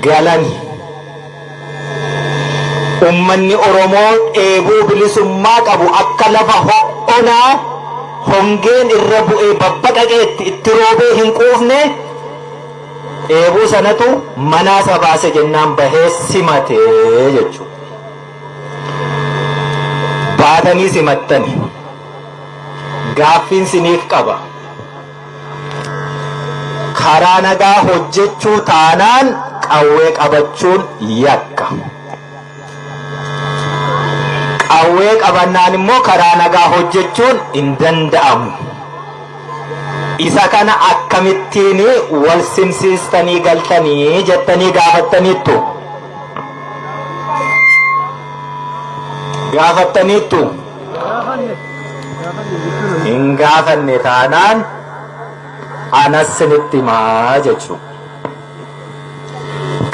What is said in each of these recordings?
galani. Ummanni Oromoo dheebuu bilisummaa qabu akka lafa ho'onaa hongeen irra bu'ee babbaqaqee itti roobee hin quufne dheebuu sanatu manaa sabaase jennaan bahee simatee jechuudha. Baatanii simattani. Gaaffiin siniif qaba. Karaa nagaa hojjechuu taanaan qawwee qabachuun yakka. Qawwee qabannaan immoo karaa nagaa hojjechuun hin danda'amu. Isa kana akkamittiin wal simsiistanii galtanii jettanii gaafattaniittu. Gaafattaniittu. Hin gaafanne taanaan anas sinitti himaa jechuudha.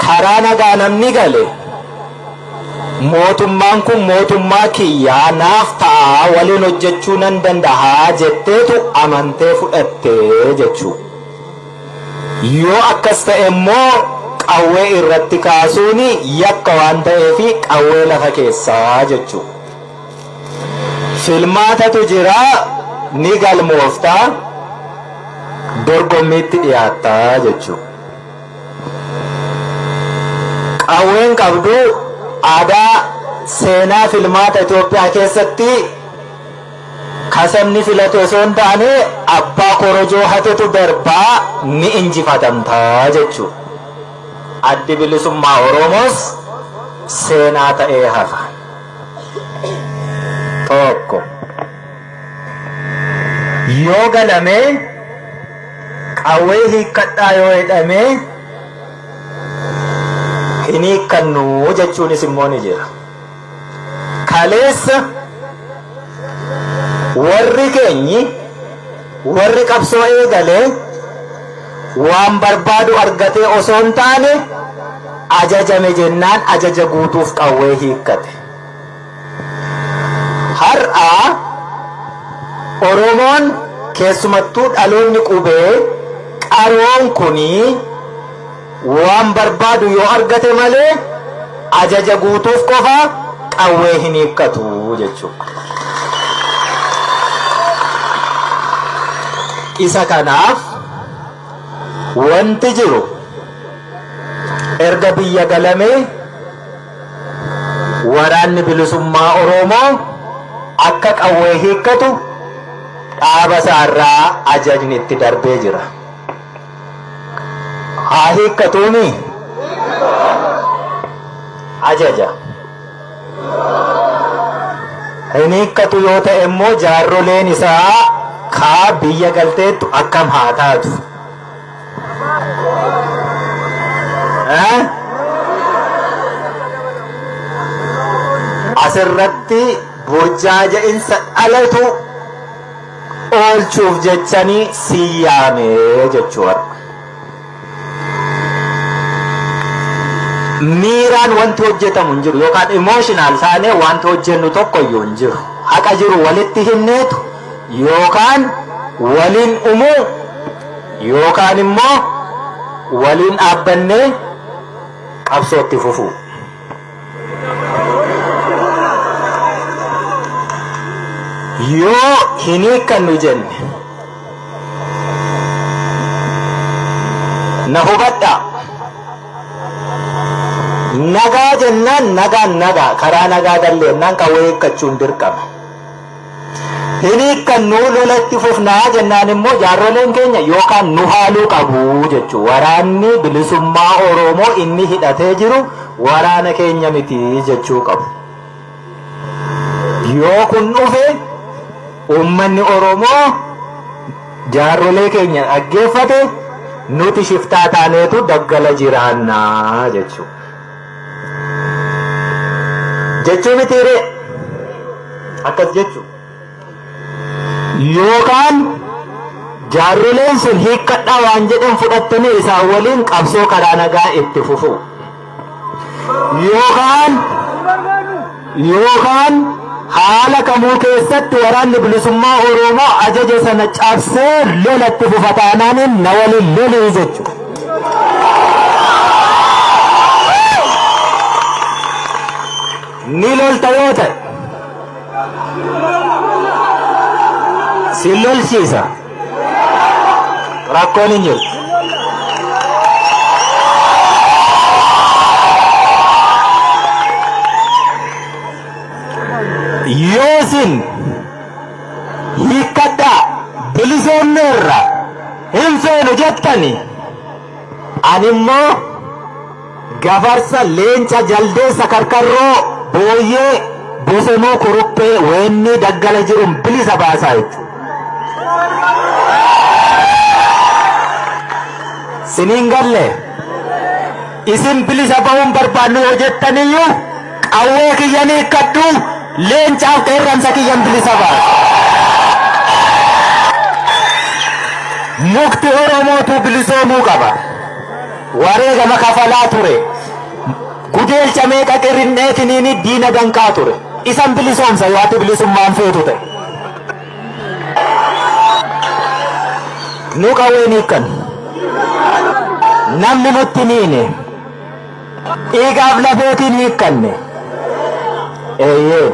Karaa nagaa namni gale mootummaan kun mootummaa kiyyaa naaf ta'a waliin hojjechuu nan danda'a jetteetu amantee fudhattee jechuudha. Yoo akkas ta'e immoo qawwee irratti kaasuun yakka waan ta'eef qawwee lafa keessaa jechuudha. Filmaatatu jira ni galmooftaa dorgommiitti dhiyaattaa jechuudha. Qawween qabdu aadaa seenaa filmaata Itoophiyaa keessatti kasabni filatu osoo hin taane abbaa korojoo hatetu darbaa ni injifatamtaa jechuudha. Addi bilisummaa Oromoos seenaa ta'ee hafa. Tokko yoo galame qawwee hiikkadhaa yoo jedhame hin hiikkannu jechuunis immoo ni jira. Kaleessa warri keenyi warri qabsoo eegale waan barbaadu argatee osoo hin taane ajajame jennaan ajaja guutuuf qawwee hiikkate. Har'a Oromoon keessumattuu dhaloonni qubee qaroon kunii waan barbaadu yoo argate malee ajaja guutuuf qofa qawwee hin hiikkatu jechuudha. Isa kanaaf wanti jiru erga biyya galamee waraanni bilisummaa Oromoo akka qawwee hiikkatu dhaaba isaarraa ajajni itti darbee jira. Haa hiikkatuuni ajaja. Hin hiikkatu yoo ta'e immoo jaarroleen isaa kaa biyya galteettu akkam haa taatu. Asirratti burjaaja'insa dhalatu oolchuuf jechanii siyyaamee jechuudha. Miiraan wanti hojjetamu hin jiru yookaan emotional taanee wanti hojjennu tokko iyyuu hin jiru. Haqa jiru walitti himneetu yookaan waliin umuu yookaan immoo waliin dhaabbannee qabsootti fufuu. Yoo hin hiikkannu jenne na hubadhaa. Nagaa jennaan nagaan nagaa karaa nagaa galleennaan qawwee hiikkachuun dirqama. Hin hiikkannu lolatti fufnaa jennaan immoo jaarroleen keenya yookaan nu haaluu qabu jechuudha. Waraanni bilisummaa Oromoo inni hidhatee jiru waraana keenya miti jechuu qabu. Yoo kun dhufe ummanni Oromoo jaarrolee keenya dhaggeeffate nuti shiftaa taaneetu daggala jiraannaa jechuudha. Jechuu mitiire akkas jechuudha. Yookaan jaarroleen sun hiikkadhaa waan jedhan fudhattanii isaan waliin qabsoo karaa nagaa itti fufu. Yookaan haala kamuu keessatti waraanni bilisummaa Oromoo ajaja sana cabsee lolatti fufataanaan na waliin lolii jechuudha. ni lolta yoo ta'e si lolchiisa rakkoon hin jiru. Yoosin hiikkadha bilisoomneerra hin feenu jettani ani immoo gafarsa leenca jaldeessa karkarroo booyyee bosonuu kuruphee weenni daggala jiruun bilisa baasaa jechuudha. Siniin galle isin bilisa ba'uun barbaannu yoo jettaniyyuu qawwee kiyyan hiikkadhu leencaaf qeerransa kiyyan bilisa baasa. Mukti Oromootu bilisoomuu qaba. Wareegama kafalaa ture. Gudeelcha meeqa qirrinneetiniini diina danqaa ture. Isan bilisoomsa yoo ati bilisummaan feetu ta'e. Nu qawween hiikkan. Namni nutti miine. Dhiigaaf lafeetiin hiikkanne. Eeyyee.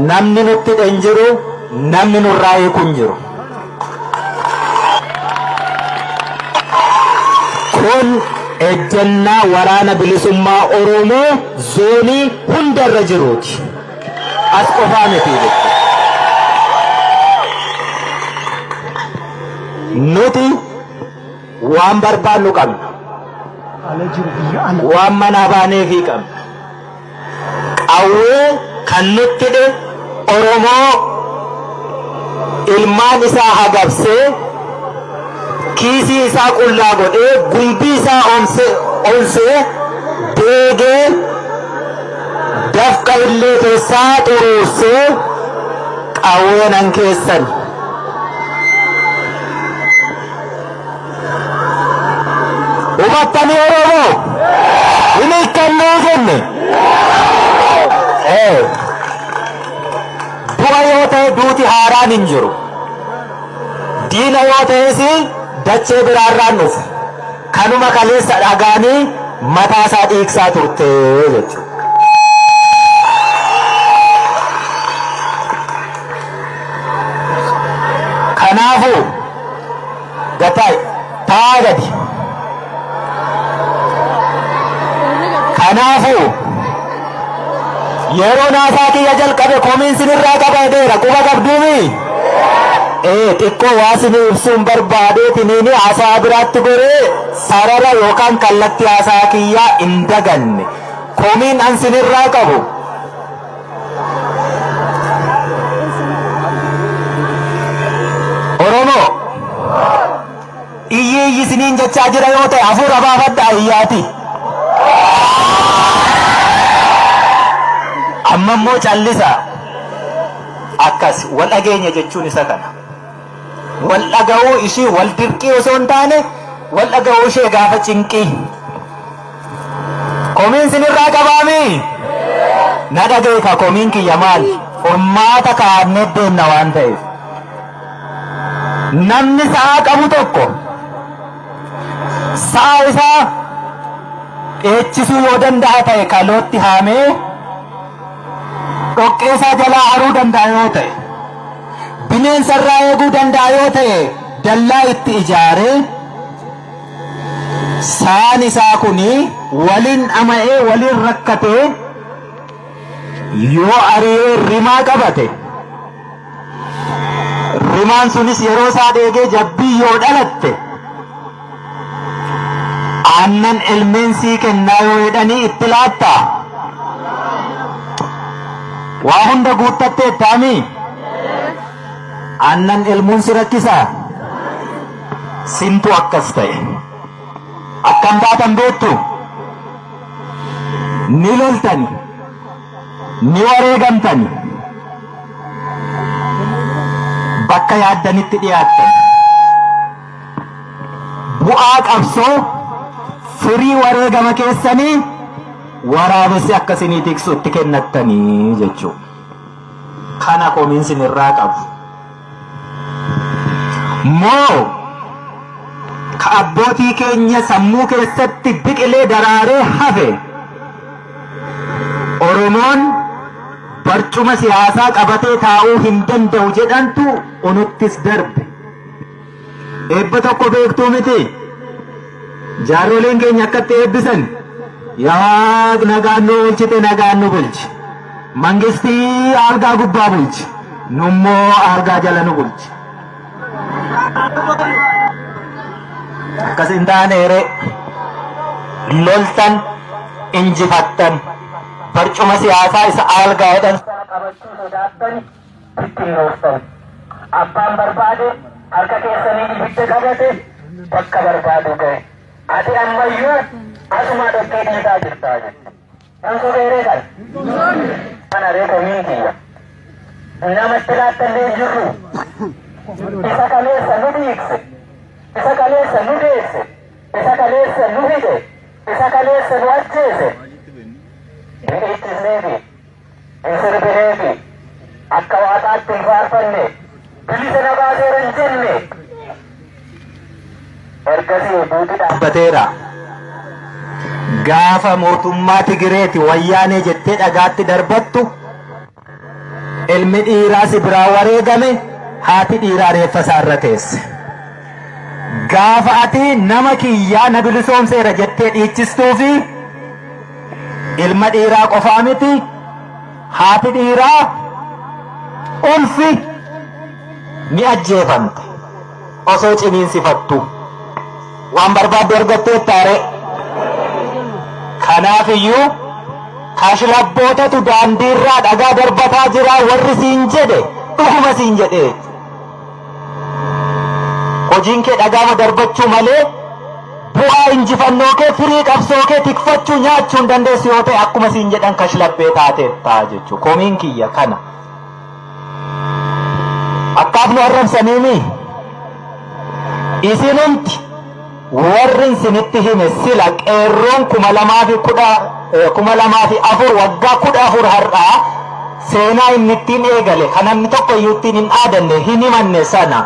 Namni nutti dhen jiru, namni nurraa hiikun jiru. Kun ejjennaa waraana bilisummaa Oromoo zoonii hundarra jiruuti. As qofaa miti jechuudha. Nuti waan barbaannu qabna. Waan manaa baaneefii qabna. Qawwee kan nutti dhe Oromoo ilmaan isaa hagabsee kiisii isaa qullaa godhee gumbii isaa onsee deegee dafqa illee keessaa xuruursee qawweenan keessan hubattanii Oromoo hin hiikkannuu jenne du'a yoo ta'e duuti haaraan hin jiru. Diina yoo ta'es dachee biraarraan dhufu. Kanuma kaleessa dhagaanii mataa isaa dhiigsaa turte jechuudha. Kanaafuu gataay taa gadi. Kanaafuu yeroo naasaa kiyya jalqabe komiin sinirraa qabateera quba qabduumi. Xiqqoo waa sinii ibsuun barbaadeetiniini haasaa biraatti goree sarara yookaan kallattii haasaa kiyyaa hin daganne. Komiin an sinirraa qabu Oromoo iyyi siniin jechaa jira yoo ta'e hafuura baafadhaa iyyaati. Amma immoo callisa akkas wal dhageenya jechuun isa kana. Wal dhaga'uu ishii wal dirqii osoo hin taane wal dhaga'uu ishee gaafa cinqii. Komiin sinirraa qabaami. Na dhaga'e ka komiin kiyya maal? Furmaata kaa'annee deemna waan ta'eef. Namni sa'a qabu tokko sa'a isaa dheechisuu yoo danda'a ta'e kalootti haamee dhoqqeesaa jalaa haruu danda'a yoo ta'e bineensarraa eeguu danda'a yoo ta'e dallaa itti ijaaree saan isaa kuni waliin ama'ee waliin rakkatee yoo ari'ee rimaa qabate rimaan sunis yeroo isaa dheegee jabbii yoo dhalatte aannan ilmeensii kennaa yoo jedhanii itti laattaa. Waa hunda guuttattee taami aannan ilmuun si rakkisaa sintu akkas ta'e akkam taatan beektu ni loltani ni wareegamtani bakka yaaddanitti dhiyaattan bu'aa qabsoo firii wareegama keessanii waraabessi akkasinii tiksu itti kennattanii jechuudha. Kana komiin sinirraa qabu. Moo abbootii keenya sammuu keessatti biqilee daraaree hafe Oromoon barcuma siyaasaa qabatee taa'uu hin danda'u jedhantu onuttis darbe. Eebba tokko beektuu miti jaarroleen keenya akkatti eebbisan yaa nagaan nu bulchite nagaan nu bulchi, mangistii argaa gubbaa bulchi, nummoo argaa jala nu bulchi. Akkas hin taaneere loltan injifattan barcuma siyaasaa isa algaa jedhan qabachuu sodaattani ittiin rooftan. Abbaan barbaade harka keessanii ibidda qabate bakka barbaadu ga'e. Ati ammayyuu asuma dhoqqee dhiisaa jirtaa jette. Kan sobeeree kan? Kana reefa miintiya. Namatti laattallee jirru isa kaleessa nu dhiigse, isa kaleessa nu deesse, isa kaleessa nu hidhe, isa kaleessa nu ajjeese. Hin ittisneefi, hin sirbineefi, akka waaqaatti hin faarfanne, bilisa na baaseera hin jenne. Ergasii buuti dhaabbateera. Gaafa mootummaa Tigireeti wayyaanee jettee dhagaatti darbattu, ilmi dhiiraa si biraa wareegame, haati dhiiraa reeffa isaarra teesse. Gaafa ati nama kiyyaa na bilisoomseera jettee dhiichistuu fi ilma dhiiraa qofaa miti haati dhiiraa ulfi ni ajjeefamte osoo ciniinsifattu. Waan barbaadde argatteettaare. Kanaafiyyuu kashlabbootatu daandiirraa dhagaa darbataa jira warri siin jedhe dhuguma siin jedhee. Hojiin kee dhagaama darbachuu malee bu'aa injifannoo kee firii qabsoo kee tikfachuu nyaachuu hin dandeessu yoo ta'e akkuma siin jedhan kashlabbee taateettaa jechuu. Komiin kiyya kana. Akkaaf nu arrabsaniimi isinumti warri isinitti hime sila qeerroon 2004 waggaa 14 har'aa seenaa inni ittiin eegale kan namni tokko iyyuu ittiin hin dhaadanne hin himanne sana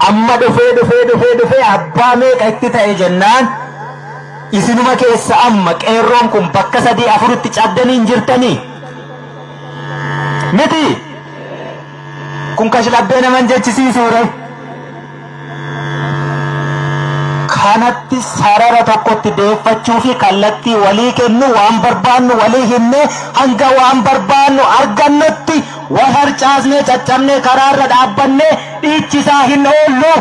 amma dhufee abbaa meeqa itti ta'e jennaan isinuma keessa amma qeerroon kun bakka 3-4tti caddanii hin jirtanii miti kun kashlabbee naman jechisiisuudha. Kanatti sarara tokkotti deeffachuu fi kallattii walii kennu waan barbaannu walii himne hanga waan barbaannu argannutti wal harcaasnee caccabnee karaarra dhaabbannee dhiichisaa hin oollu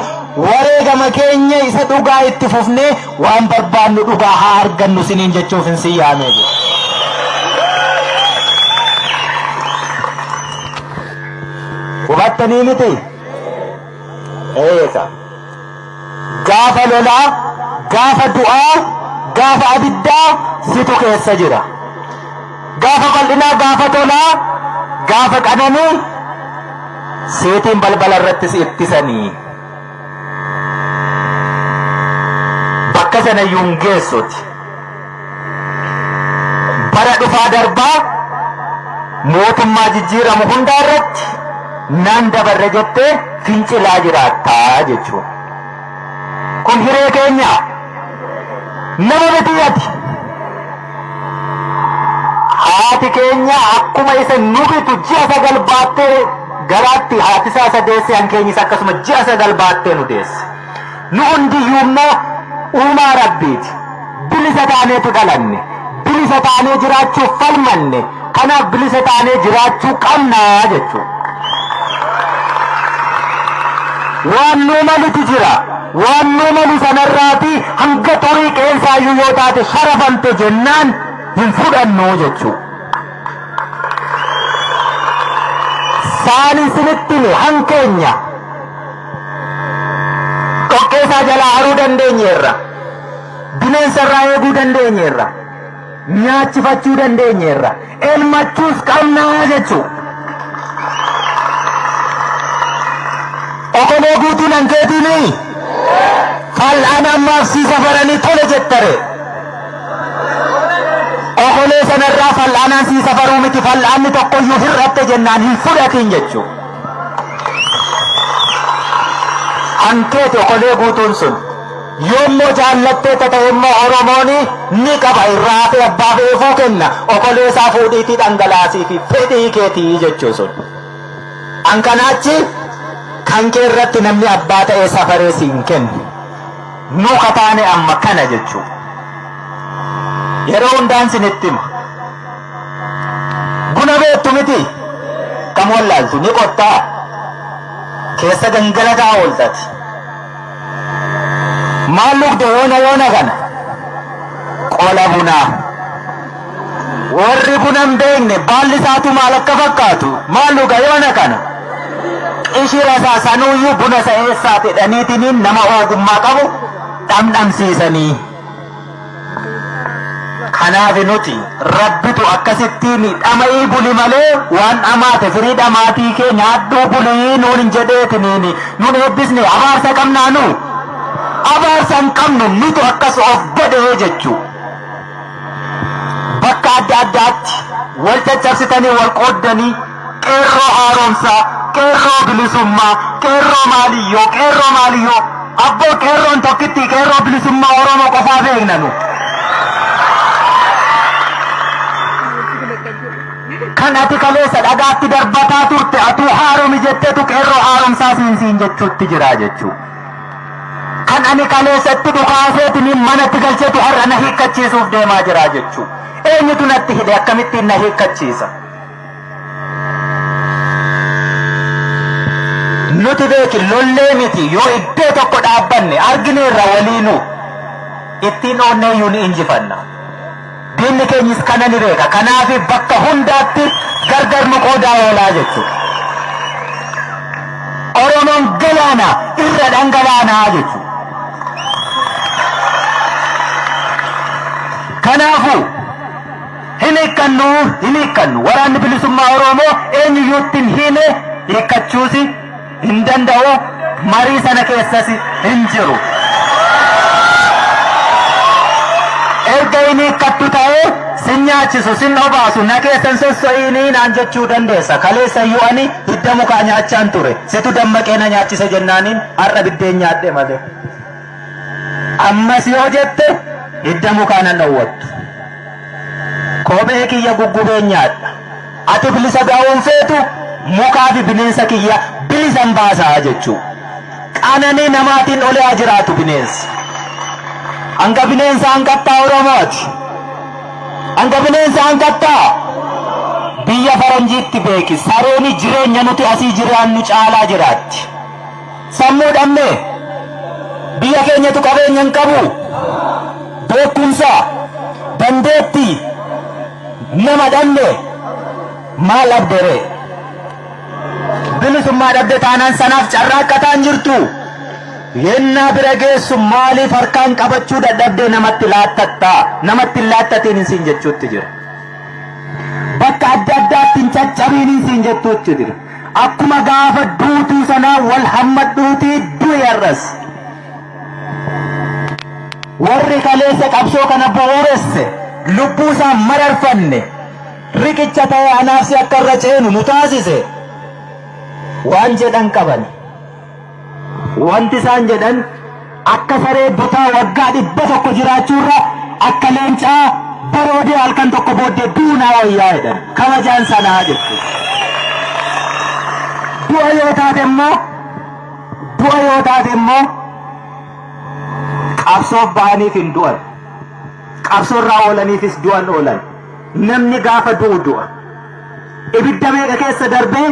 wareegama keenya isa dhugaa itti fufnee waan barbaannu dhugaa haa argannu siniin jechuuf hin siyyaamee jiru. Hubattanii miti? Eessa? Gaafa lolaa, gaafa du'aa, gaafa abiddaa situ keessa jira. Gaafa bal'inaa, gaafa tolaa, gaafa qananii seetiin balbala irratti si ittisanii. Bakka sana iyyuu hin geessuti. Bara dhufaa darbaa mootummaa jijjiiramu hundaa irratti nan dabarre jettee fincilaa jiraattaa jechuudha. Kun hiree keenya nama bitiyati haati keenya akkuma isa nu bitu ji'a 9 baattee garaatti haati isaa sadeesse hankeenyis akkasuma ji'a 9 baattee nu deesse. Nu hundiyyuu immoo uumaa rabbiiti. Bilisa taaneetu dhalanne, bilisa taanee jiraachuuf falmanne, kanaaf bilisa taanee jiraachuu qabnaa jechuudha. Waan nu malutu jira. Waan nu malu sanarraati hanga xurii qeensaayyuu yoo taate sharafamte jennaan hin fudhannu jechuudha. Saan isinitti hankeenya dhoqqeesaa jalaa haruu dandeenyeerra, bineensarraa eeguu dandeenyeerra, nyaachifachuu dandeenyeerra, elmachuus qabnaa jechuudha. Okolee guutuun hankeetinii fal'aana ammaaf si safaranii tole jettare. Okolee sanarraa fal'aanaan si safaruu miti fal'aanni tokkoyyuu hir'atte jennaan hin fudhatin jechuudha. Hankeeti okolee guutuun sun yoommoo jaallattee ta'e immoo Oromooni ni qaba irraa fi abbaa beekuu kenna okoleesaa fuudhiitii dhangalaasii fi fedhii keetii jechuu sun. An kanaachi kan kee irratti namni abbaa ta'ee safaree siin kennu. Nu kataane amma kana jechuu. Yeroo hundaan sinitti hima. Buna beektu miti kam wallaaltu ni qottaa keessa gangalataa ooltati. Maal lugde yoona kana qola bunaa. Warri buna hin beekne baalli isaatu maal akka fakkaatu maal luga yoona kana. Ishira isaa sanuuyyuu buna isa eessaa jedhaniitiin nama ogummaa qabu dhamdhamsiisanii. Kanaaf nuti rabbitu akkasittiin dhama'ii buli malee waan dhamaate firii dhamaatii kee nyaadhuu bulii nuun hin jedheetiniin nuun eebbisne abaarsa qabnaa nu. Abaarsa hin qabnu nutu akkas of godhee jechuu. Bakka adda addaatti wal caccabsitanii wal qooddanii qeerroo haaromsaa, qeerroo bilisummaa, qeerroo maaliyyoo abboo qeerroon tokkitti qeerroo bilisummaa Oromoo qofaa beekna nu. Kan ati kaleessa dhagaatti darbataa turte atuu haaromi jetteetu qeerroo haaromsaa siin jechuutti jira jechuu. Kan ani kaleessatti dhukaaseetiin manatti galcheetu har'a na hiikkachiisuuf deemaa jira jechuu. Eenyutu natti hidhe akkamittiin na hiikkachiisa? Nuti beeki lollee miti yoo iddoo tokko dhaabbanne argineerra waliinuu ittiin oonneeyyuu ni injifanna. Diinni keenyis kana ni beeka. Kanaaf bakka hundaatti gargar nu qoodaa oolaa jechuudha. Oromoon galaana irra dhangalaanaa jechuudha. Kanaafuu hin hiikkannu waraanni bilisummaa Oromoo eenyuyyuutti hin hiine hiikkachuusi hin danda'u. Marii sana keessas hin jiru. Erga inni hiikkattu ta'ee sin nyaachisu sin obaasu na keessan sosso'iinii naan jechuu dandeessa. Kaleessa iyyuu ani hidda mukaa nyaachaan ture. Situ dammaqee na nyaachise jennaaniin har'a biddeen nyaadhe malee. Ammas yoo jette hidda mukaa nan dhowwattu. Kophee kiyya guggubee nyaadha. Ati bilisa ga'uun feetu mukaa fi bineensa kiyya bilisan baasaa jechuu. Qananii namaatiin olee jiraatu bineensi. Hanga bineensa hanqattaa Oromooti. Hanga bineensa hanqattaa biyya faranjiitti beeki. Sareeni jireenya nuti asii jiraannu caalaa jiraatti. Sammuu dhabne biyya keenyatu qabeenya hin qabu. Beekumsa dandeetti nama dhabne maal dhabdere? Bilisummaa dhabde taanaan sanaaf carraaqqataan jirtu. Yennaa bira geessu maaliif harkaan qabachuu dadhabdee namatti laattattaa? Namatti laattatiin hin siin jechuutti jira. Bakka adda addaatti hin caccabiin hin siin jechuutti jira. Akkuma gaafa duutuu sanaa wal hammadhuutii du'e har'as. Warri kaleessa qabsoo kana bu'uuresse lubbuu isaa mararfanne riqicha ta'ee anaafsi akka irra ceenu nu taasise. Waan jedhan qaban. Wanti isaan jedhan akka saree butaa waggaa 100 jiraachuurra akka leencaa baroodee halkan tokko booddee duunaa wayyaa jedhan. Kabajaan sanaa jechuudha. Du'a yoo taate immoo qabsoof bahaniif hin du'an. Qabsoorraa oolaniifis du'an oolan. Namni gaafa du'u du'a. Ibidda meeqa keessa darbee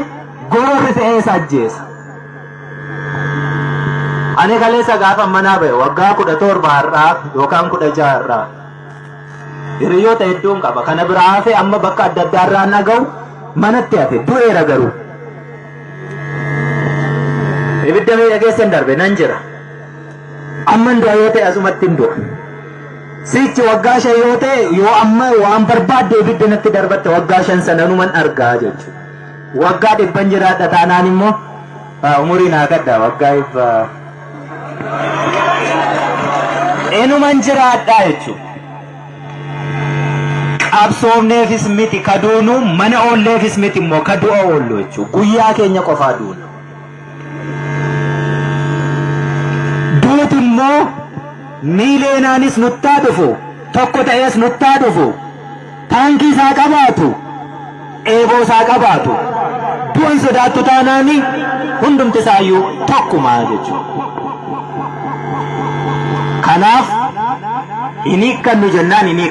gororri fe'ee isa ajjeesa. Ani kaleessa gaafa manaa ba'e waggaa 17 har'aa yookaan 16 har'aa. Hiriyoota hedduun qaba. Kana biraa hafe amma bakka adda addaa irraa naga'u manatti hafe du'eera garuu. Ibidda meeqa keessa darbe nan jira. Amman du'a yoo ta'e asumatti hin du'a. Sichi waggaa 5 yoo ta'e yoo amma waan barbaadde ibidda natti darbatte waggaa 5 sananuman argaa jechuudha. Waggaa 100 jiraadha taanaan immoo umurii naa kadda waggaa 100 enuman jiraadha jechuudha. Qabsoofneefis miti kaduunu mana oolleefis miti immoo kadu'a oollu jechuudha. Guyyaa keenya qofaa duuna. Duuti immoo miileenaanis nuttaa dhufu tokko ta'es nuttaa dhufu taankii isaa qabaatu eeboo isaa qabaatu du'an sodaattu taanaani hundumti isaayyuu tokkumaa jechuudha. Kanaaf inni hiikkannu jennaan inni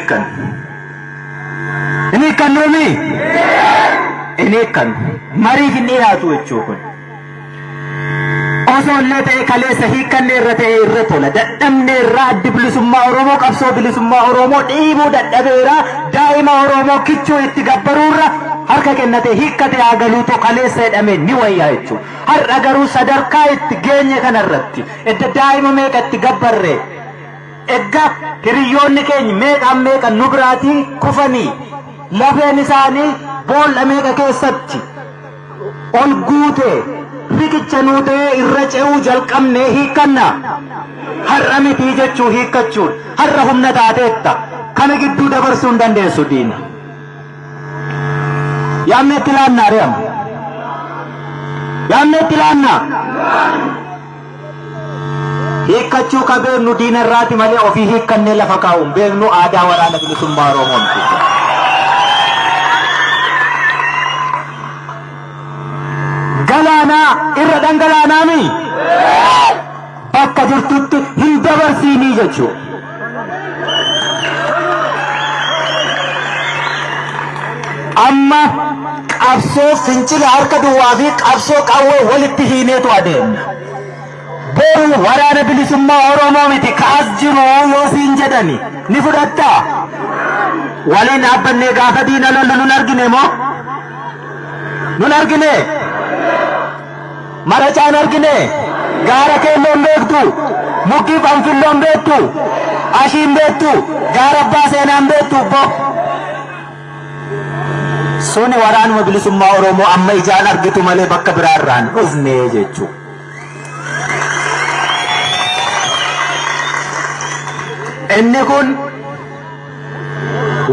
hiikkannuumi inni hiikkannu mariif hin dhiyaatu jechuudha kun. Osoo illee ta'e kaleessa hiikkanne irra ta'e irra tola dadhabne irraa addi bilisummaa Oromoo qabsoo bilisummaa Oromoo dhiibuu dadhabeera daa'ima Oromoo kichuu itti gabbaruurra harka kennate hiikkate agaluutu kaleessa jedhame ni wayyaa jechuudha. Har'a garuu sadarkaa itti geenye kanarratti edda daa'ima meeqa itti gabbarre egga hiriyyoonni keenya meeqa nu biraatii kufanii lafeen isaanii boolla meeqa keessatti ol guute riqicha nuutee irra ce'uu jalqabnee hiikkanna har'a mitii jechuu hiikkachuun har'a humna taateetta kana gidduu dabarsuu hin dandeessu diina. Yaamne itti laannaa re'amu yaamne itti laannaa hiikkachuu ka beeknu diina irraati malee ofii hiikkannee lafa kaa'uun beeknu aadaa waraana bilisummaa Oromoon. Galaanaa irra dhangalaanaami bakka jirtutti hin dabarsiinii jechuudha. Amma qabsoo fincila harka duwwaa fi qabsoo qawwee walitti hiineetu adeemna. Boru waraana bilisummaa Oromoo miti kaas jiru yoo siin jedhani ni fudhattaa? Waliin dhaabbannee gaafa diina lollu nun argine moo? Nun argine? Maracaan argine? Gaara keelloon beektu? Mukkii Fanfilloon beektu? Ashiin beektu? Gaara Abbaa Seenaan beektu? Suni waraanuma bilisummaa Oromoo amma ijaan argitu malee bakka biraarraan dhufne jechuudha. Inni kun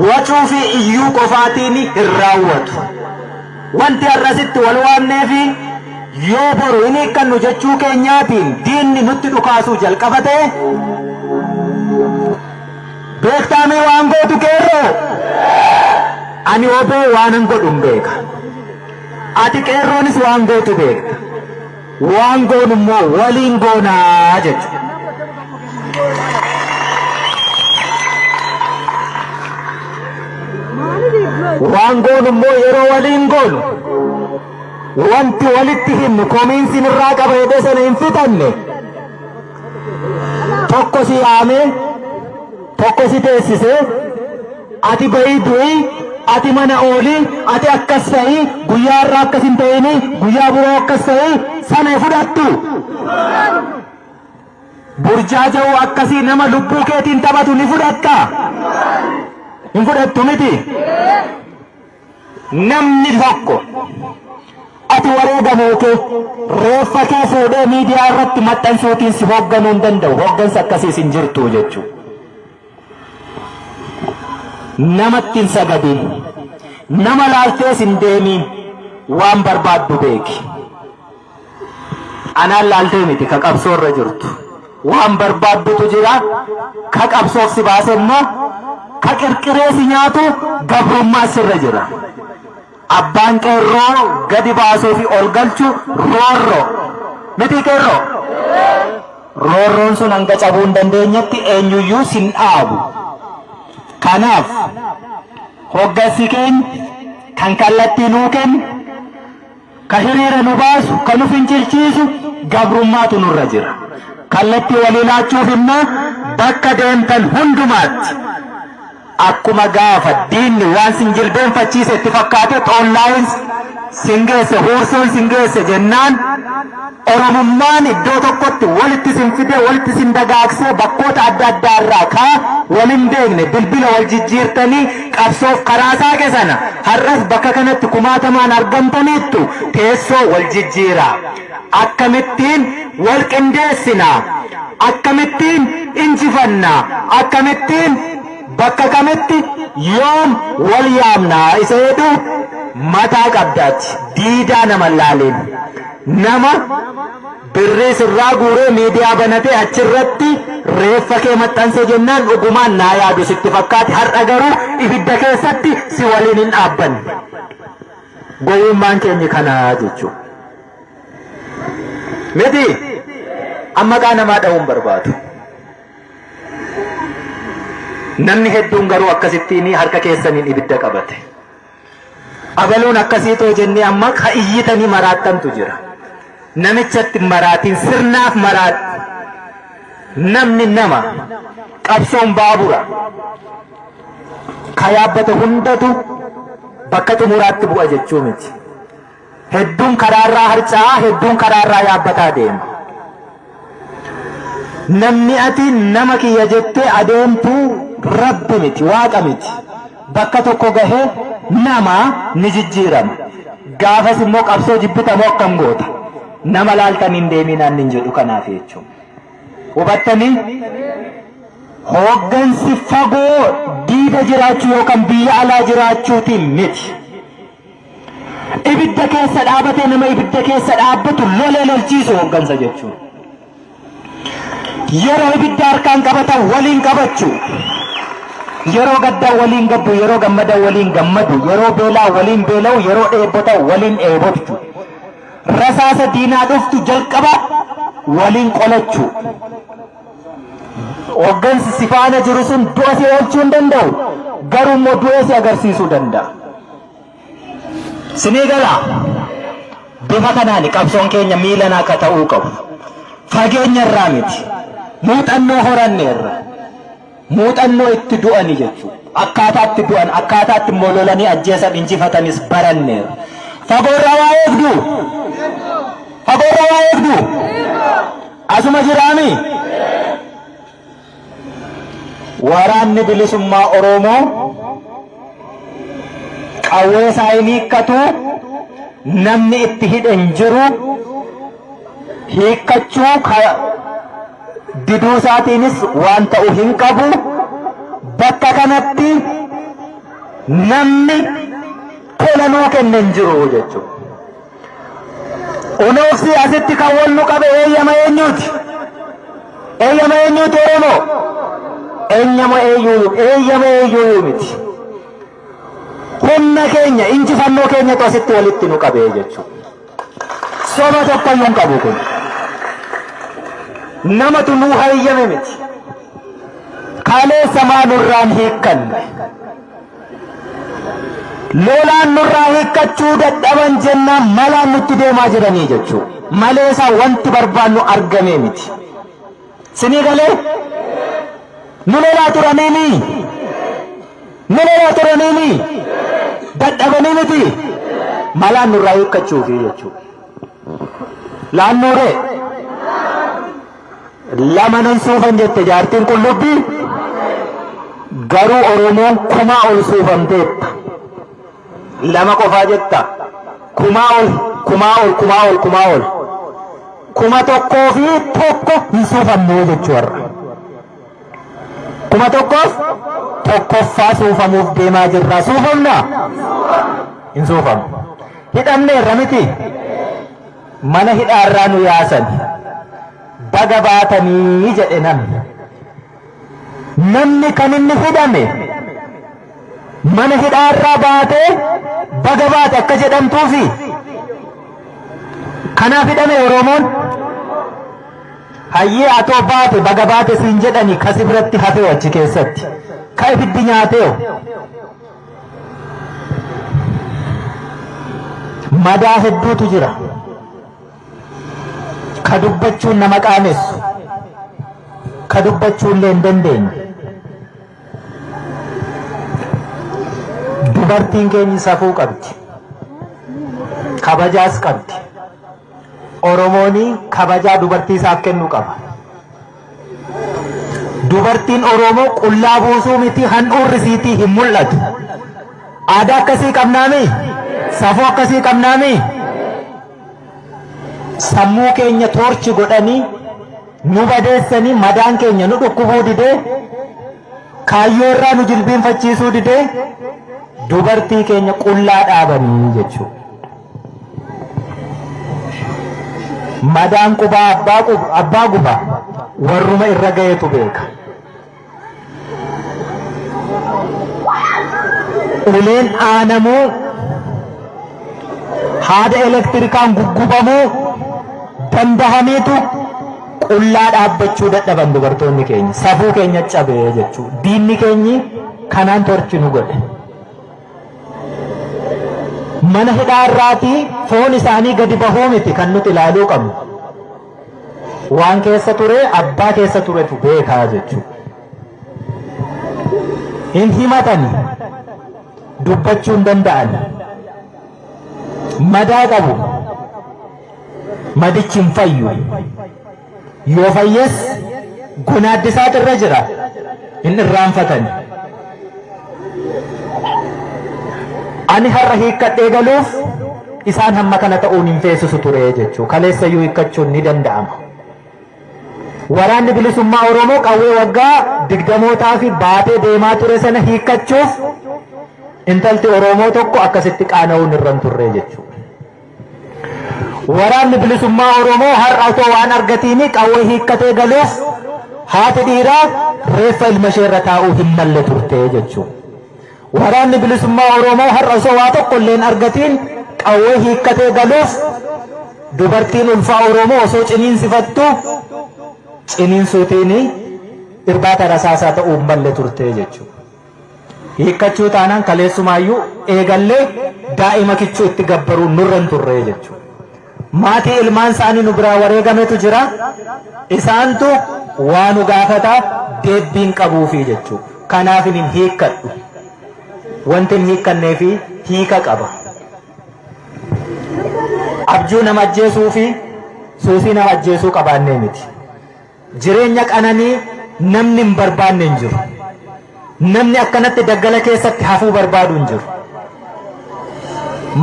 wacuu fi iyyuu qofaatiin hin raawwatu. Wanti har'asitti wal waamneefi yoo boru hin hiikkannu jechuu keenyaatiin diinni nutti dhukaasuu jalqabate beektaamee waan gootu qeerroo ani obee waanan godhun beeka ati qeerroonis waan gootu beekta waan goonu immoo waliin goonaa jechuudha. Waan goonu immoo yeroo waliin goonu wanti walitti himnu komiinsin irraa qaba jedhee sana hin fixanne tokko si yaamee tokko si teessisee ati bahii du'ii ati mana oolii ati akkas ta'ii guyyaa irraa akkas hin ta'ini guyyaa biroo akkas ta'ii sana fudhattu. Burjaaja'uu akkasii nama lubbuu keetiin taphatu ni fudhatta? Hin fudhattu miti? Namni tokko ati wareegamuu kee reeffa kee fuudhee miidiyaa irratti maxxansuutiin si hoogganuu hin danda'u. Hooggansa akkasiis hin jirtu jechuudha. Namatti hin sagadin, nama laaltees hin deemiin, waan barbaaddu beeki. Anaan laaltee miti ka qabsoo irra jirtu. Waan barbaaddutu jira, ka qabsoof si baase immoo ka qirqiree si nyaatu gabrummaa sirra jira. Abbaan qeerroo gadi baasuu fi ol galchu roorroo miti qeerroo. Roorroon sun hanga cabuu hin dandeenyetti eenyuyyuu sin dhaabu. Kanaaf hoggansi keenya kan kallattii nuu kennu ka hiriira nu baasu kan nu fincilchiisu gabrummaatu nurra jira. Kallattii walii laachuuf immoo bakka deemtan hundumaatti akkuma gaafa diinni waan sin jilbeenfachiise itti fakkaate xollaa'in sin geesse huursoon sin geesse jennaan oromummaan iddoo tokkotti walitti sin fide walitti sin dagaagsee bakkoota adda addaa irraa kaa walin beekne bilbila wal jijjiirtanii qabsoof karaa saaqe sana har'as bakka kanatti kumaatamaan argamtaniittu teessoo wal jijjiiraa. Akkamittiin wal qindeessinaa? Akkamittiin injifannaa? Akkamittiin bakka kamitti yoom wal yaamnaa isa jedhu mataa qabdaati. Diidaa nama laaleen nama birrii sirraa guuree miidiyaa banatee achirratti reeffa kee maxxanse jennaan dhugumaan naa yaadu sitti fakkaate har'a garuu ibidda keessatti si waliin hin dhaabbanne. Gowwummaan keenya kanaa jechuudha. Miti amma qaa namaa dha'uun barbaadu. Namni hedduun garuu akkasittiin harka keessaniin ibidda qabate. Abaluun akkasiitoo jennee amma ka iyyitanii maraattantu jira. Namichatti maraatiin sirnaaf maraat. Namni nama qabsoon baabura. Ka yaabbate hundatu bakka xumuraatti bu'a jechuu miti. Hedduun karaarraa harca'aa, hedduun karaarraa yaabbataa deema. Namni ati nama kiyya jettee adeemtuu Rabbi miti, Waaqa miti. Bakka tokko gahee nama ni jijjiirama. Gaafas immoo qabsoo jibbitamoo akkam goota. Nama laaltan hin deeminaan nin jedhu kanaaf jechuudha. Hubattanii hooggansi fagoo diida jiraachuu yookaan biyya alaa jiraachuutiin miti. Ibidda keessa dhaabatee nama ibidda keessa dhaabbatu lolee lolchiisu hooggansa jechuudha. Yeroo ibidda harkaan qabatan waliin qabachuu. Yeroo gaddaa waliin gaddu, yeroo gammadaa waliin gammadu, yeroo beelaa waliin beela'u, yeroo dheebotaa waliin dheebotu. Rasaasa diinaa dhuftu jalqaba waliin qolachuu. Hooggansi si faana jiru sun du'a si oolchuu hin danda'u, garuu immoo du'a si agarsiisuu danda'a. Sinii galaa bifa kanaan qabsoon keenya miilan akka ta'uu qabu. Fageenya irraa miti, muuxannoo horanneerra. Muuxannoo itti du'ani jechuudha. Akkaataa itti du'an, akkaataa itti mololanii ajjeesan injifatanis baranneerra. Fagoorraa waa eegdu. Fagoorraa waa eegdu. Asuma jiraami. Waraanni bilisummaa Oromoo qawwee isaa hin hiikkatu, namni itti hidhan jiru hiikkachuu diduu isaatiinis waan ta'u hin qabu. Bakka kanatti namni tolanuu kenne hin jiru jechuudha. Unoofsi asitti kan wal nu qabe eeyyama eenyuuti? Eeyyama eenyuuti Oromoo? Eeyyama eenyuu miti. Humna keenya, injifannoo keenya asitti walitti nu qabee jechuudha. Soba tokkoyyuu hin qabu kun. Namatu nuu hayyame miti. Kaleessa maa nurraan hiikkanne. Lolaan nurraa hiikkachuu dadhaban jennaan malaan nutti deemaa jiranii jechuudha. Malee isaa wanti barbaannu argamee miti. Sinii galee nu lolaa turaniini. Nu lolaa turaniini. Dadhabanii miti. Malaan nurraa hiikkachuufi jechuudha. Laannuuree lama nan suufan jette jaartiin qullubbii, garuu Oromoon kumaa ol suufamteetta. Lama qofaa jetta. Kumaa ol. Kuma tokkoo fi tokko hin suufamnee jechuudha. Kuma tokkoof tokkoffaa suufamuuf deemaa jirra. Suufamna? Hin suufamu. Hidhamneerra miti. Mana hidhaarraa nu yaasan. Baga baatanii jedhe namni kan inni hidhame mana hidhaarraa baatee baga baate akka jedhamtuufi kanaaf hidhame Oromoon. Hayyee atoo baate baga baate siin jedhani kasi biratti hafee achi keessatti ka ibiddi nyaateeyo. Madaa hedduutu jira. Ka dubbachuun nama qaanessu, ka dubbachuullee hin dandeenye. Dubartiin keenya safuu qabdi, kabajaas qabdi. Oromooni kabajaa dubartii isaaf kennu qaba. Dubartiin Oromoo qullaa buusuu miti, handhuurrisiitii hin mul'atu. Aadaa akkasii qabnaami, safuu akkasii qabnaami. Sammuu keenya toorchi godhanii nu badeessanii madaan keenya nu dhukkubuu didee kaayyoo irraa nu jilbiinfachiisuu didee dubartii keenya qullaa dhaabanii jechuudha. madaan qubaa abbaa guba warruma irra gaheetu beeka. Uleen aanamuu haada elektirikaan guggubamuu dandahaniitu qullaa dhaabbachuu dadhaban dubartoonni keenya. Safuu keenya cabee jechuudha. Diinni keenyi kanaan torchinu godhe. Mana hidhaa irraatii foon isaanii gadi bahuu miti kan nuti ilaaluu qabnu. Waan keessa ture abbaa keessa turetu beekaa jechuudha. Hin himatani dubbachuu hin danda'an. Madaa qabu. Madichi hin fayyu. Yoo fayyes gonaaddisaatu irra jira. Hin irraanfatani. Ani har'a hiikkadhee galuuf isaan hamma kana ta'uun hin feesisu ture jechuudha. Kaleessayyuu hiikkachuun ni danda'ama. Waraanni bilisummaa Oromoo qawwee waggaa 20 fi baatee deemaa ture sana hiikkachuuf intalti Oromoo tokko akkasitti qaana'uun irra hin turre jechuudha. Waraanni bilisummaa Oromoo har'a otoo waan argatiini qawwee hiikkatee galuuf haati dhiiraa reeffa ilma ishee irra taa'uu hin malle turte jechuudha. Waraanni bilisummaa Oromoo har'a osoo waa tokko illee hin argatiin qawwee hiikkatee galuuf dubartiin ulfaa Oromoo osoo ciniinsifattu ciniinsuutiin irbaata rasaasaa ta'uu hin malle turte jechuudha. Hiikkachuu taanaan kaleessumaayyuu eegallee daa'ima kichuu itti gabbaruun nurra hin turre jechuudha. Maatii ilmaan isaanii nu biraa wareegametu jira. Isaantu waa nu gaafataaf deebbiin qabuufi jechuudha. Kanaaf hin hiikkadhu. Wanti hin hiikkanneefi hiika qaba. Abjuu nama ajjeesuu fi suusii nama ajjeesuu qabaannee miti. Jireenya qananii namni hin barbaanne hin jiru. Namni akkanatti daggala keessatti hafuu barbaadu hin jiru.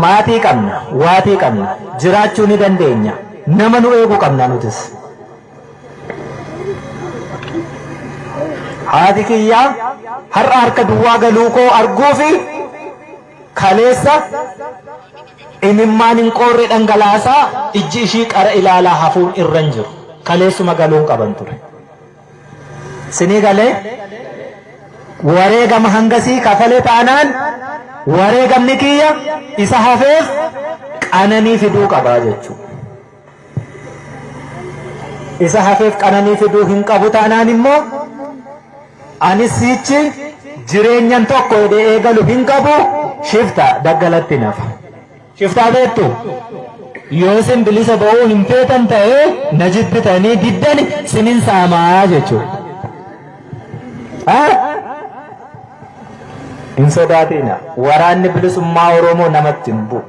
Maatii qabna, waatii qabna, jiraachuu ni dandeenya. Nama nu eeguu qabna nutis. Haati kiyyaa har'a harka duwwaa galuu koo arguu fi kaleessa imimmaan hin qoorre dhangalaasaa ijji ishii qara ilaalaa hafuun irra hin jiru. Kaleessuma galuun qaban ture. Sinii galee wareegama hangasii kafalee taanaan wareegamni kiyya isa hafeef qananii fiduu qabaa jechuudha. Isa hafeef qananii fiduu hin qabu taanaan immoo anis sichi jireenyan tokko hidhee eegalu hin qabu shifta daggalatti nafa. Shiftaa beektu yoo isin bilisa ba'uu hin feetan ta'ee na jibbitanii diddani sinin saamaa jechuudha. Hin sodaatina. Waraanni bilisummaa Oromoo namatti hin bu'u.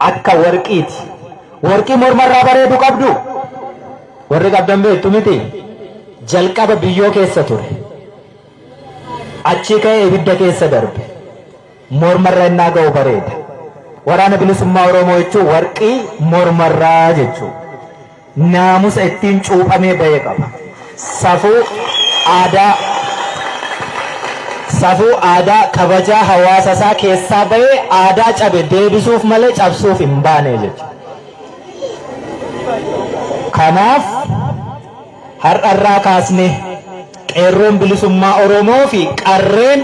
Akka warqiiti. Warqii mormarraa bareedu qabdu. Warri qabdan beektu miti. Jalqaba biyyoo keessa ture. Achi ka'ee ibidda keessa darbe. Mormarra innaa ga'u bareeda. Waraana bilisummaa Oromoo jechuun warqii mormarraa jechuudha. Naamusa ittiin cuuphamee bahee qaba. Safuu aadaa kabajaa hawaasa isaa keessaa bahee aadaa cabe deebisuuf malee cabsuuf hin baane jechuudha. Kanaaf har'arraa kaasnee qeerroon bilisummaa Oromoo fi qarreen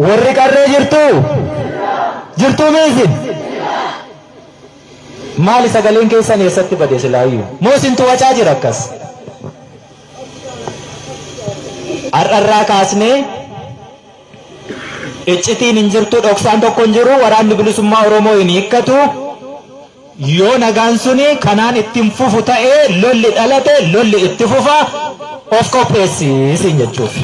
warri qarree jirtuu miisin maali sagaleen keessan eessatti bade silaayyuu moo isintu wacaa jira akkas. Har'arraa kaasnee iccitiin hin jirtu dhoksaan tokko hin jiru waraanni bilisummaa Oromoo hin hiikkatu. Yoo nagaan suni kanaan ittiin fufu ta'ee lolli dhalate lolli itti fufa of qopheessiisin jechuuf.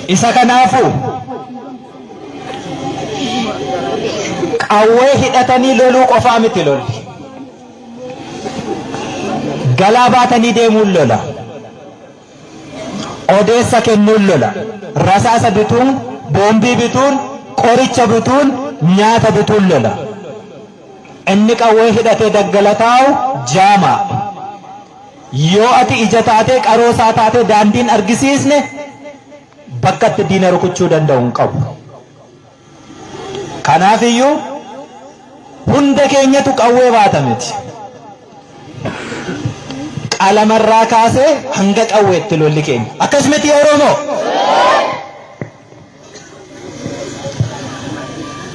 Isa kanaafu qawwee hidhatanii loluu qofaa miti lolli. Galaa baatanii deemuun lola. Odeessa kennuun lola. Rasaasa bituun, boombii bituun, qoricha bituun, nyaata bituun lola. Inni qawwee hidhatee daggala taa'u jaama. Yoo ati ija taatee qaroosaa taatee daandiin argisiisne bakkatti diina rukuchuu danda'u hin qabu. Kanaafiyyuu hunda keenyatu qawwee baata miti. Qalamarraa kaasee hanga qawweetti lolli keenya. Akkasumatti Oromoo.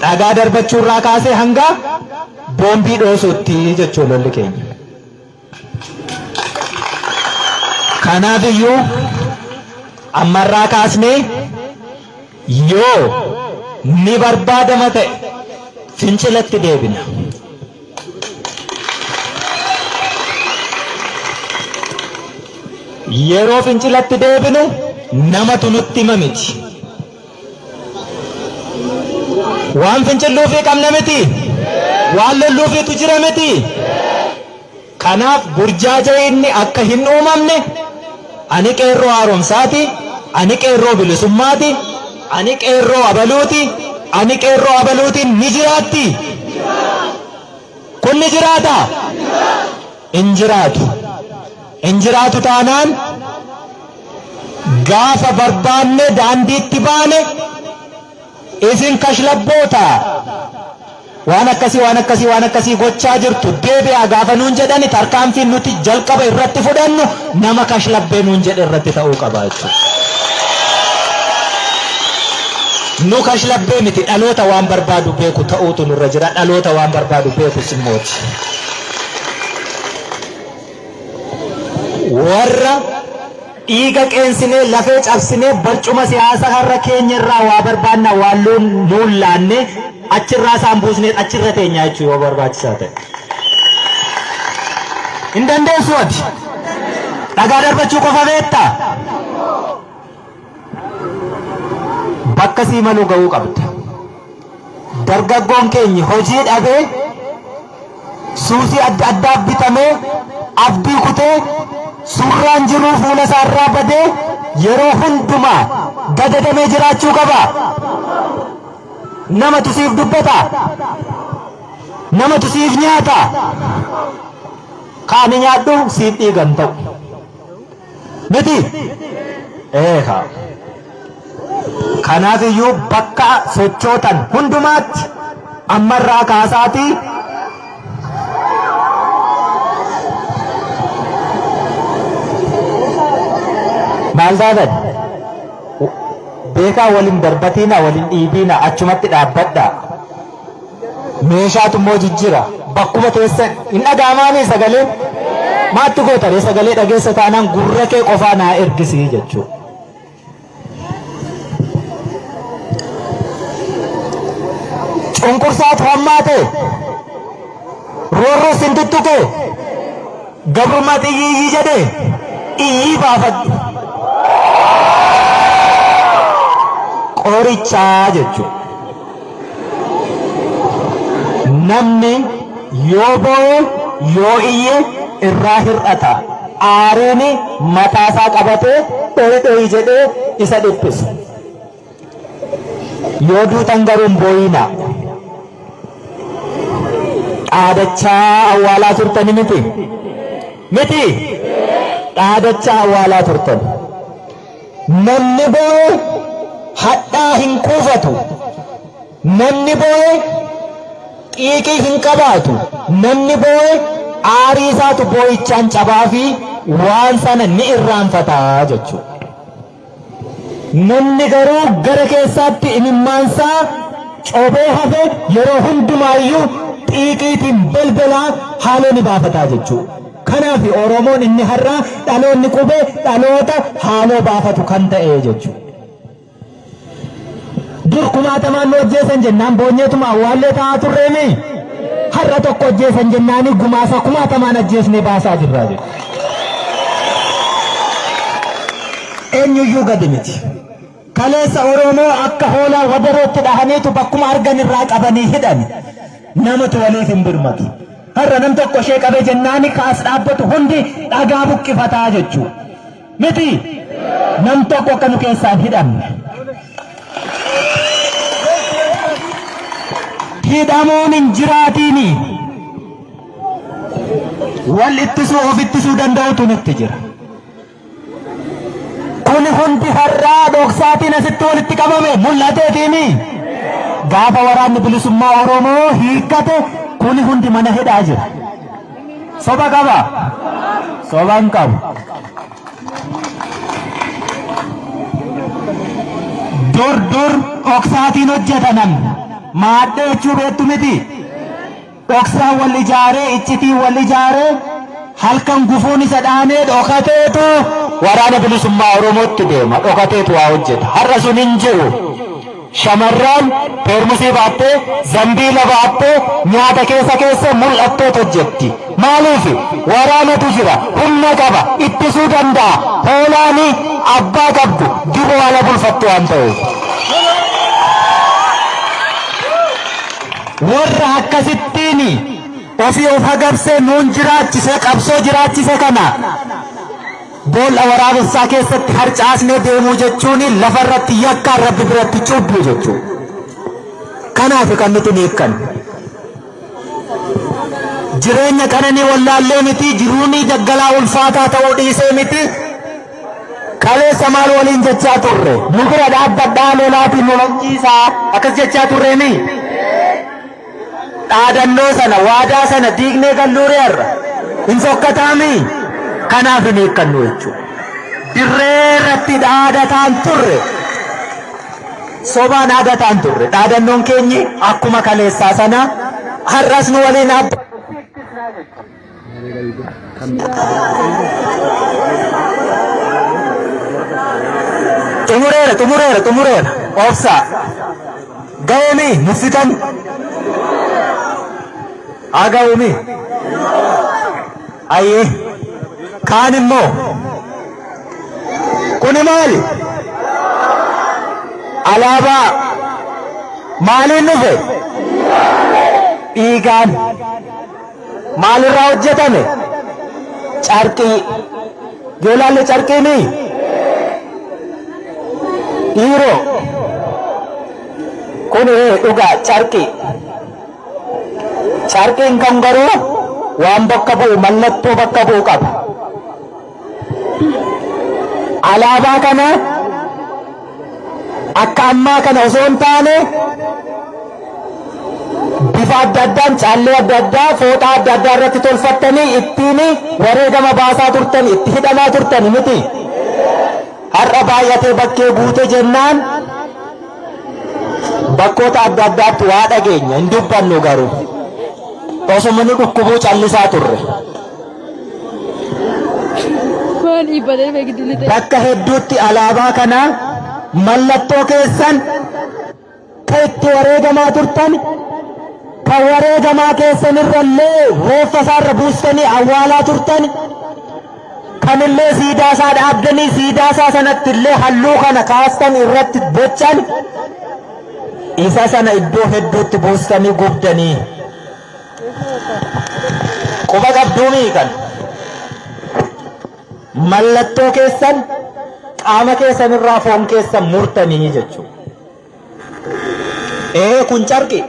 Dhagaa darbachuurraa kaasee hanga boombii dhoosuutti jechuun lolli keenya. Kanaafiyyuu ammarraa kaasnee yoo ni barbaadama ta'e fincilatti deebina. Yeroo fincilatti deebinu namatu nutti hima miti. Waan fincilluufii qabna miti. Waan lolluufiitu jira miti. Kanaaf burjaaja'inni akka hin uumamne ani qeerroo haaromsaati, ani qeerroo bilisummaati, ani qeerroo abaluuti, ani qeerroo abaluutiin ni jiraatti. Kun ni jiraata? Hin jiraatu. Hin jiraatu taanaan gaafa barbaanne daandiitti baane isin kashlabboota waan akkasii gochaa jirtu deebi'aa gaafa nuun jedhani tarkaanfiin nuti jalqaba irratti fudhannu nama kashlabbee nuun jedhe irratti ta'uu qaba jechuudha. Nu kashlabbee miti dhaloota waan barbaadu beeku ta'uutu nurra jira. Dhaloota waan barbaadu beeku simmooti. Warra dhiiga qeensinee lafee cabsinee barcuma siyaasa har'a keenya irraa waa barbaanna waan nuun laanne achirraa isaan buusnee achirra teenya jechuu yoo barbaachisaa ta'e. Hin dandeessu ati. Dhagaa darbachuu qofa beektaa? Bakka sii maluu ga'uu qabda. Dargaggoon keenya hojii dhabee suusii adda addaa bitamee abdii kutee suuraan jiruu fuula isaarraa badee yeroo hundumaa gadadamee jiraachuu qaba. Namatu siif dubbata. Namatu siif nyaata. Kaani nyaadhu siif dhiigan ta'u. Miti? Eegaa. Kanaafiyyuu bakka sochootan hundumaatti ammarraa kaasaatii maal taatan beekaa waliin darbatiina waliin dhiibiina achumatti dhaabbadha. Meeshaatu immoo jijjira bakkuma teessan hin dhaga'amaanii sagalee maatti gootare sagalee dhageessa taanaan gurra kee qofaa naa ergisii jechuudha. Cunqursaatu hammaate roorroo sin tuttuqe gabrummaa xiyyiyyii jedhe iyyii baafadhu. Qorichaa jechuudha. Namni yoo boo'e yoo iyye irraa hir'ata. Aariin mataasaa qabatee dho'i jedhee isa dhiphisa. Yoo duutan garuu hin boo'ina. Dhaadachaa awwaalaa turtani miti? Miti? Dhaadachaa awwaalaa turtan. Namni boo'e hadhaa hin kuufatu. Namni boo'e xiiqii hin qabaatu. Namni boo'e aarii isaatu boo'ichaan cabaa fi waan sana ni irraanfataa jechuudha. Namni garuu gara keessaatti imimmaansaa cobee hafe yeroo hundumaayyuu xiiqiitiin balbalaa haaloo ni baafataa jechuudha. Kanaaf Oromoon inni har'aa dhaloonni qubee dhaloota haaloo baafatu kan ta'e jechuudha. Dur kumaatamaan nu ajjeesan jennaan boonyeetuma awwaallee ta'aa turreemi. Har'a tokko ajjeesan jennaani gumaasa kumaatamaan ajjeesnee baasaa jirraa jechuudha. Eenyuyyuu gadi miti. Kaleessa Oromoo akka hoolaa wadarootti dhahaniitu bakkuma argan irraa qabanii hidhan. Namatu waliif hin birmatu. Har'a nam tokko ishee qabe jennaani kaas dhaabbatu hundi dhagaa buqqifataa jechuudha. Miti nam tokko akka nu keessaan hidhamne. Hidhamuun hin jiraatiini. Wal ittisuu of ittisuu danda'utu nutti jira. Kuni hundi har'aa dhoksaatiin asitti walitti qabame mul'ateetiini. Gaafa waraanni bilisummaa Oromoo hiikkate kuni hundi mana hidhaa jira. Soba qaba? Soba hin qabu. Dur dhoksaatiin hojjetaman maadda jechuu beektu miti. Dhoksaan wal ijaaree iccitiin wal ijaaree halkan gufuun isa dhaanee dhokateetu waraana bilisummaa Oromootti deema. Dhokateetu waa hojjeta. Har'a sun hin jiru. Shamarran peermusii baattee zambiila baattee nyaata keessa mul'atteet hojjetti. Maaliif waraanatu jira, humna qaba, ittisuu danda'a. Hoolaani abbaa qabdu dibu wala bulfattu waan ta'eef. Warra akkasittiin ofii of hagabsee nuun jiraachise qabsoo jiraachise kana boolla waraabessaa keessatti harcaasnee deemuu jechuun lafarratti yakkaan rabbi biratti cubbuu jechuudha. Kanaaf kan nuti hiikkan. Jireenya kananii wallaallee miti, jiruunii daggalaa ulfaataa ta'uu dhiisee miti. Kaleessa maal waliin jechaa turre? Nu bira dhaabbadhaa lolaatiin nu lolchiisaa akkas jechaa turreemi. Dhaadannoo sana waadaa sana diignee galluuree har'a hin fokkataami. Kanaaf hin hiikkannu jechuudha. Dirree irratti dhaadataan turre. Sobaan dhaadataan turre. Dhaadannoon keenyi akkuma kaleessaa sana har'as nu waliin xumureera. Obsaa. Ga'eemi nuffitan. Aga'uumi. Ayyee. Kaan immoo kuni maali? Alaabaa maaliin dhufe? Dhiigaan. Maalirraa hojjetame? Carqii. Yoo ilaalle carqiini? Dhiiroo. Kun dhugaa carqii. Carqiin kan garuu waan bakka bu'u mallattoo bakka bu'u qaba. Alaabaa kana akka ammaa kana osoo hin taane bifa adda addaan caallee adda addaa fooxaa adda addaa irratti tolfattanii ittiin wareegama baasaa turtan itti hidhamaa turtan miti. Har'a baay'atee bakkee buute jennaan bakkoota adda addaatti waa dhageenya hin dubbannu garuu osuma ni dhukkubuu callisaa turre. Bakka hedduutti alaabaa kana mallattoo keessan kan itti wareegamaa turtan kan wareegamaa keessan irrallee reeffa isaarra buustanii awwaalaa turtan kanillee siidaa isaa dhaabdanii siidaa isaa sanatti illee halluu kana kaastan irratti boccan isa sana iddoo hedduutti buustanii gubdanii quba qabduumii kan mallattoo keessan qaama keessan irraa foon keessan murtanii jechuudha. Kun carqi.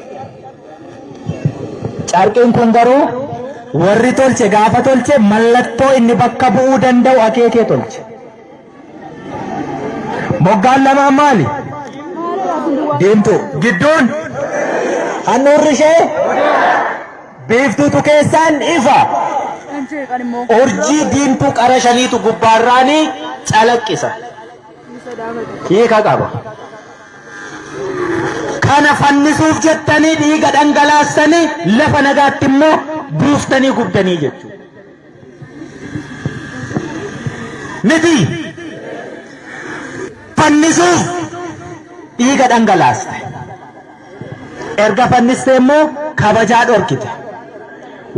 Carqiin kun garuu warri tolche gaafa tolche mallattoo inni bakka bu'uu danda'u akeekee tolche. Moggaan lamaan maali? Diimtuu. Gidduun handhuurri ishee biiftuutu keessaan ifa. Urjii diimtuu qara shaniitu gubbaarraanii calaqqisa. Hiika qaba. Kana fannisuuf jettanii dhiiga dhangalaastanii lafa nagaatti immoo buuftanii gubdanii jechuudha. Miti fannisuuf dhiiga dhangalaaste. Erga fannistee immoo kabajaa dhorkite.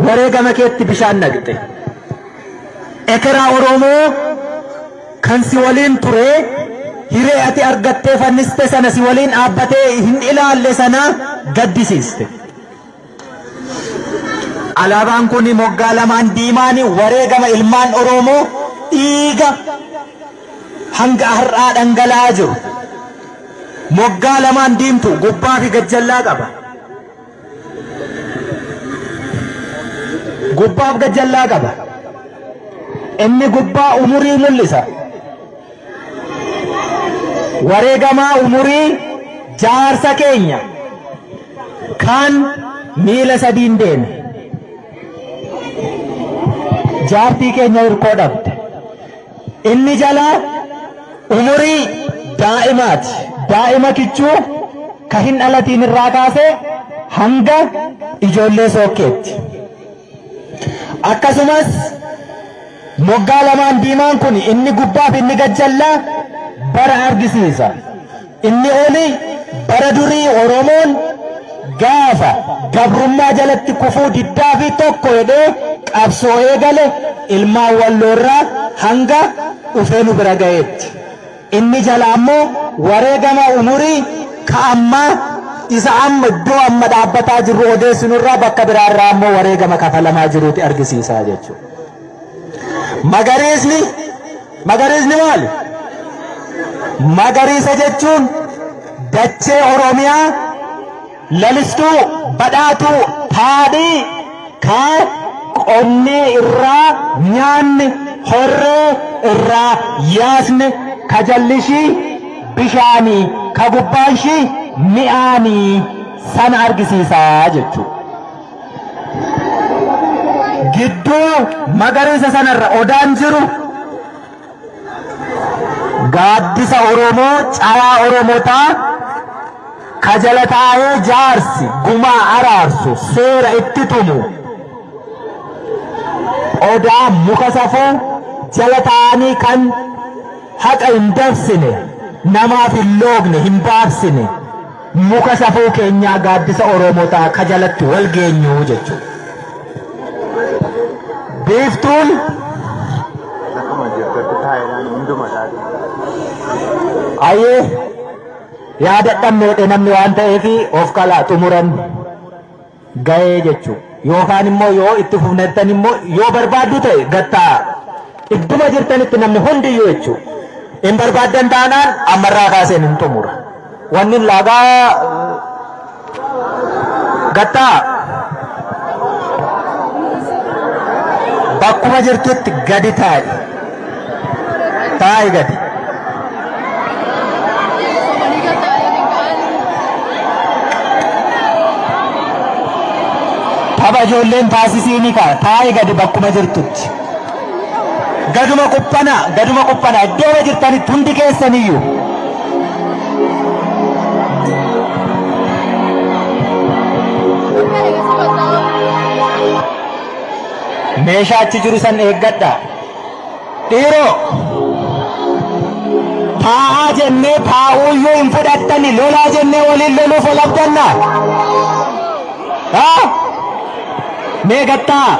Wareegama keetti bishaan naqxe. Ekeraa Oromoo kan si waliin ture hiree ati argattee fanniste sana si waliin dhaabbatee hin ilaalle sana gaddisiiste. Alaabaan kun moggaa lamaan diimaan wareegama ilmaan Oromoo dhiiga hanga har'aa dhangala'aa jiru. Moggaa lamaan diimtu gubbaa fi gajjallaa qaba. Gubbaaf gajjallaa qaba. Inni gubbaa umurii mul'isa. wareegamaa umurii jaarsa keenya kan miila sadiin deeme jaartii keenya hirkoo dhabde inni jala umurii daa'imaati daa'ima kichuu ka hin dhalatiin irraa kaasee hanga ijoollee sookkeetti akkasumas moggaa lamaan diimaan kun inni gubbaaf inni gajjallaa bara argisiisa inni oli bara durii Oromoon gaafa gabrummaa jalatti kufuu diddaa fi tokko jedhee qabsoo eegale ilmaan walloorraa hanga dhufee nu bira ga'eetti inni jala ammoo wareegama umurii ka ammaa isa amma iddoo amma dhaabbataa jirru odeessinurraa bakka biraarraa ammoo wareegama kafalamaa jiruuti argisiisaa jechuudha. Magariisni maali? Magariisa jechuun dachee Oromiyaa lalistuu badhaatuu taadhii ka qonnee irraa nyaanni horree irraa yaasne ka jallishii bishaanii ka gubbaanshii mi'aanii sana argisiisaa jechuudha. Gidduu magariisa sanarra odaan jiru gaaddisa Oromoo caraa Oromotaa ka jala taa'ee jaarsi gumaa araarsu seera itti tumu odaa muka safuu jala taa'anii kan haqa hin dabsine namaaf hin loogne hin baabsine muka safuu keenyaa gaaddisa Oromotaa ka jalatti wal geenyu jechuudha. Biiftuun ayyee yaadadhamneedhe namni waan ta'eef of kalaa xumuran ga'ee jechuudha. Yookaan immoo yoo itti fufnettan immoo yoo barbaaddu ta'e gattaa idduma jirtanitti namni hundiyyuu jechuudha. Hin barbaaddan taanaan ammarraa kaaseen hin xumura. Wanni laagaa gattaa bakkuma jirtutti gadi taa'i gadi. Tapha ijoolleen taasisiini kaa taa'i gadi bakkuma jirtutti. Gaduma quppana iddoo jirtanitti hundi keessaniyyuu. Meeshaa achi jiru san eeggadha. Dhiiroo taa'aa jennee taa'uuyyuu hin fudhattani lolaa jennee waliin loluuf ol abdanna. Mee gattaa